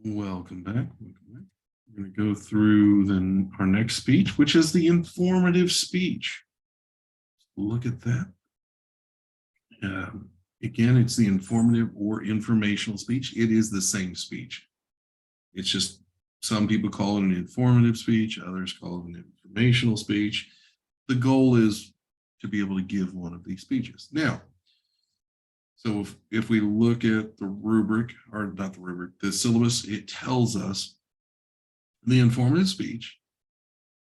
Welcome back. We're going to go through then our next speech, which is the informative speech. Look at that. Again, it's the informative or informational speech. It is the same speech. It's just some people call it an informative speech, others call it an informational speech. The goal is to be able to give one of these speeches. Now, so if we look at the rubric, or not the rubric, the syllabus, it tells us the informative speech.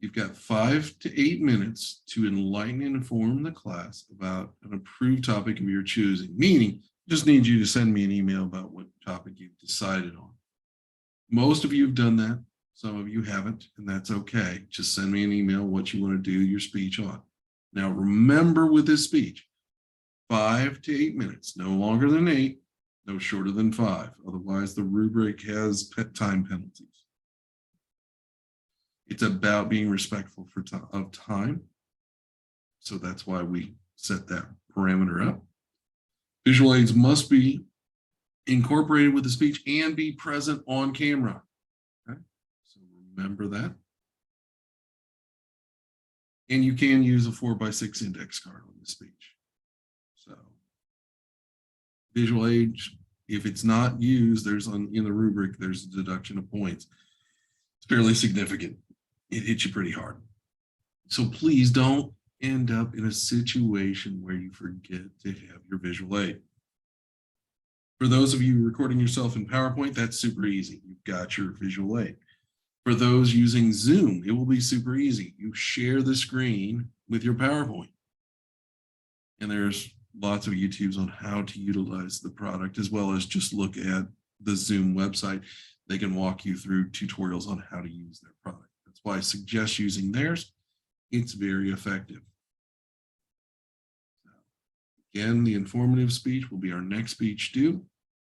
You've got 5 to 8 minutes to enlighten and inform the class about an approved topic of your choosing, meaning I just need you to send me an email about what topic you've decided on. Most of you have done that. Some of you haven't, and that's okay. Just send me an email what you want to do your speech on. Now, remember with this speech, 5 to 8 minutes, no longer than 8, no shorter than 5. Otherwise, the rubric has time penalties. It's about being respectful of time. So that's why we set that parameter up. Visual aids must be incorporated with the speech and be present on camera. Okay? So remember that. And you can use a 4x6 index card on the speech. So visual aids, if it's not used, in the rubric, there's a deduction of points. It's fairly significant. It hits you pretty hard. So please don't end up in a situation where you forget to have your visual aid. For those of you recording yourself in PowerPoint, that's super easy. You've got your visual aid. For those using Zoom, it will be super easy. You share the screen with your PowerPoint. And there's lots of YouTubes on how to utilize the product, as well as just look at the Zoom website. They can walk you through tutorials on how to use their product. That's why I suggest using theirs. It's very effective. Again, the informative speech will be our next speech due,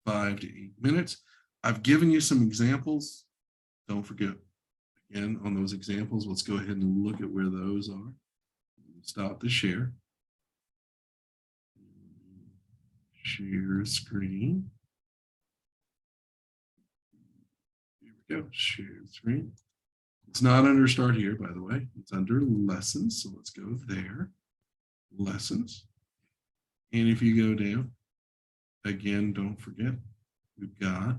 5 to 8 minutes. I've given you some examples. Don't forget, again, on those examples, let's go ahead and look at where those are. Stop the share. Share screen. Here we go, share screen. It's not under Start Here, by the way. It's under Lessons. So let's go there. Lessons. And if you go down, again, don't forget, we've got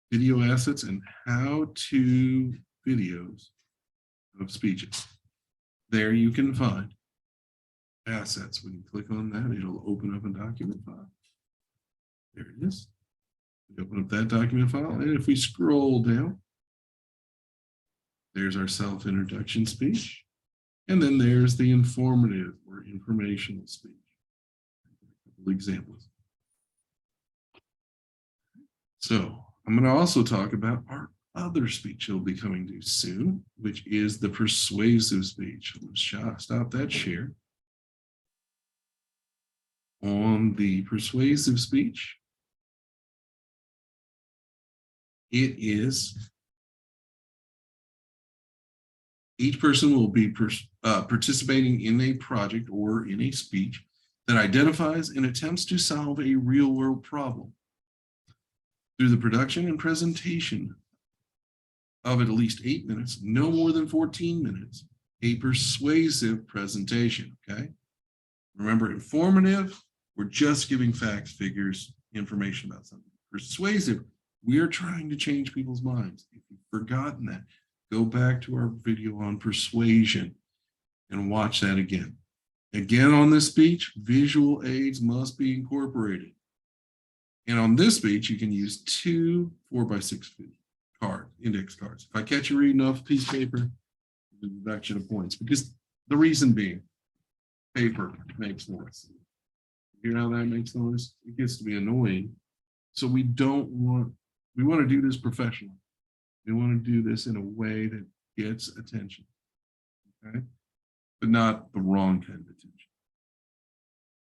video assets and how-to videos of speeches. There you can find assets. When you click on that, it'll open up a document file. There it is. We open up that document file, and if we scroll down, there's our self-introduction speech, and then there's the informative or informational speech. A couple examples. So I'm going to also talk about our other speech that'll be coming due soon, which is the persuasive speech. Let's stop that share. On the persuasive speech, it is each person will be participating in a project or in a speech that identifies and attempts to solve a real-world problem. Through the production and presentation of at least 8 minutes, no more than 14 minutes, a persuasive presentation, okay? Remember, informative, we're just giving facts, figures, information about something. Persuasive, we are trying to change people's minds. If you've forgotten that, go back to our video on persuasion and watch that again. Again, on this speech, visual aids must be incorporated. And on this speech, you can use 2 4x6 index cards. If I catch you reading off a piece of paper, the deduction of points, because the reason being, paper makes noise. You hear how that makes noise? It gets to be annoying. So we want to do this professionally. We want to do this in a way that gets attention, okay? But not the wrong kind of attention.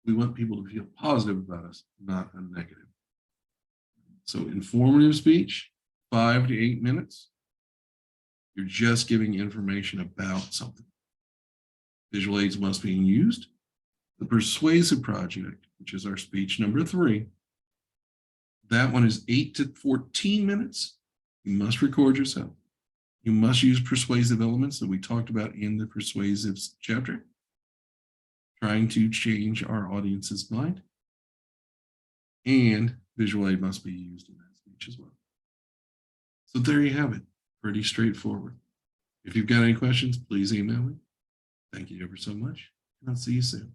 We want people to feel positive about us, not a negative. So informative speech, 5 to 8 minutes. You're just giving information about something. Visual aids must be used. The persuasive project, which is our speech number 3, That one is 8 to 14 minutes. You must record yourself. You must use persuasive elements that we talked about in the persuasive chapter, trying to change our audience's mind. And visual aid must be used in that speech as well. So there you have it. Pretty straightforward. If you've got any questions, please email me. Thank you ever so much, and I'll see you soon.